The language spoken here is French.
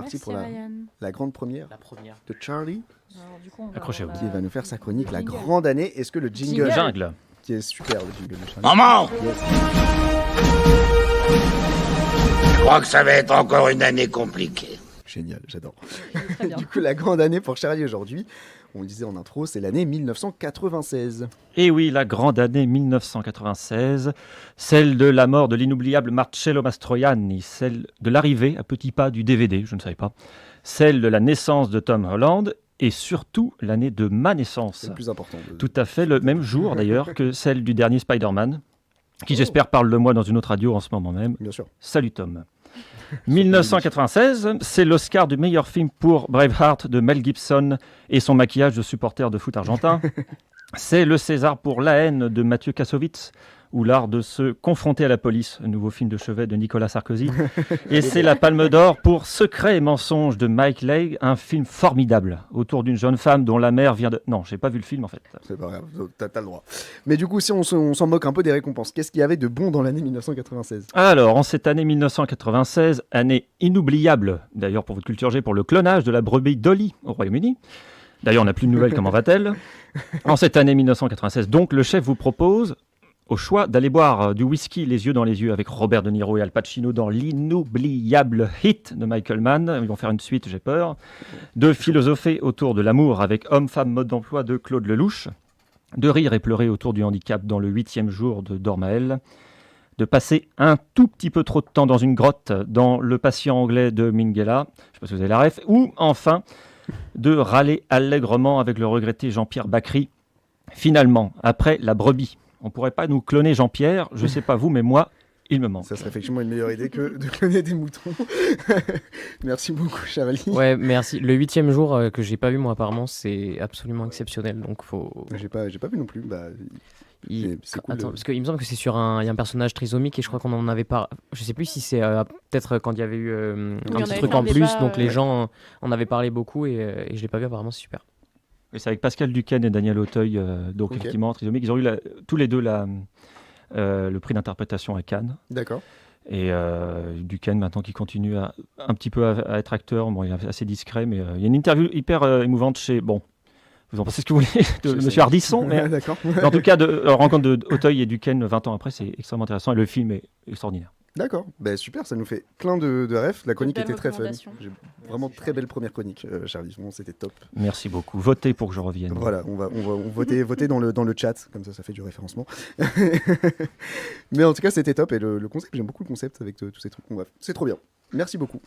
parti Merci pour Ryan. la grande première La première. de Charlie, Alors, du coup, on va Accrochez-vous. avoir qui va nous faire sa chronique, la jingle. grande année. Est-ce que le jingle, Jingle. Jungle. qui est super, le jingle de Charlie. Maman, Yes. je crois que ça va être encore une année compliquée. Génial, j'adore. Très bien. Du coup, la grande année pour Charlie aujourd'hui, on le disait en intro, c'est l'année 1996. Et oui, la grande année 1996, celle de la mort de l'inoubliable Marcello Mastroianni, celle de l'arrivée à petits pas du DVD, je ne savais pas, celle de la naissance de Tom Holland et surtout l'année de ma naissance. C'est le plus important. Tout à fait le même jour d'ailleurs que celle du dernier Spider-Man, qui j'espère parle de moi dans une autre radio en ce moment même. Bien sûr. Salut Tom. 1996, c'est l'Oscar du meilleur film pour Braveheart de Mel Gibson et son maquillage de supporter de foot argentin. C'est le César pour La haine de Mathieu Kassovitz ou L'art de se confronter à la police, un nouveau film de chevet de Nicolas Sarkozy. Et c'est la Palme d'Or pour Secret et mensonge de Mike Leigh, un film formidable autour d'une jeune femme dont la mère vient de... Non, j'ai pas vu le film en fait. C'est pas grave, t'as le droit. Mais du coup, si on s'en moque un peu des récompenses, qu'est-ce qu'il y avait de bon dans l'année 1996 ? Alors, en cette année 1996, année inoubliable, d'ailleurs pour votre culture G, pour le clonage de la brebis Dolly au Royaume-Uni. D'ailleurs, on n'a plus de nouvelles, comment va-t-elle ? En cette année 1996, donc, le chef vous propose, au choix, d'aller boire du whisky les yeux dans les yeux avec Robert De Niro et Al Pacino dans l'inoubliable Hit de Michael Mann. Ils vont faire une suite, j'ai peur. De philosopher autour de l'amour avec Homme, femme, mode d'emploi de Claude Lelouch. De rire et pleurer autour du handicap dans le 8e jour de Dormael. De passer un tout petit peu trop de temps dans une grotte dans Le patient anglais de Minghella. Je ne sais pas si vous avez la ref. Ou enfin, de râler allègrement avec le regretté Jean-Pierre Bacry. Finalement, après la brebis. On ne pourrait pas nous cloner Jean-Pierre, je ne sais pas vous, mais moi, il me manque. Ça serait effectivement une meilleure idée que de cloner des moutons. Merci beaucoup, Chavali. Ouais, merci. Le 8e jour que j'ai pas vu, moi, apparemment, c'est absolument exceptionnel. Donc, faut. J'ai pas vu non plus. Bah, c'est cool. Attends, parce qu'il me semble que c'est sur il y a un personnage trisomique et je crois qu'on en avait pas. Je sais plus si c'est peut-être quand il y avait eu un on petit avait truc fait un en plus, débat, donc les ouais. gens en avaient parlé beaucoup et je l'ai pas vu, apparemment, c'est super. Et c'est avec Pascal Duquesne et Daniel Auteuil, donc Ok. effectivement, trisomique. Ils ont eu tous les deux le prix d'interprétation à Cannes. D'accord. Et Duquesne, maintenant, qui continue un petit peu à être acteur, bon, il est assez discret, mais il y a une interview hyper émouvante chez, bon, vous en pensez ce que vous voulez, de Monsieur Ardisson, mais D'accord. en tout cas, de rencontre de Auteuil et Duquesne 20 ans après, c'est extrêmement intéressant et le film est extraordinaire. D'accord. Bah, super, ça nous fait plein de refs. La chronique belles était très fun. recommandations. J'ai vraiment très belle première chronique, Charlie. Vraiment, c'était top. Merci beaucoup. Votez pour que je revienne. Voilà, on voter dans le chat, comme ça fait du référencement. Mais en tout cas, c'était top et le concept, j'aime beaucoup le concept avec tous ces trucs. Bref, c'est trop bien. Merci beaucoup.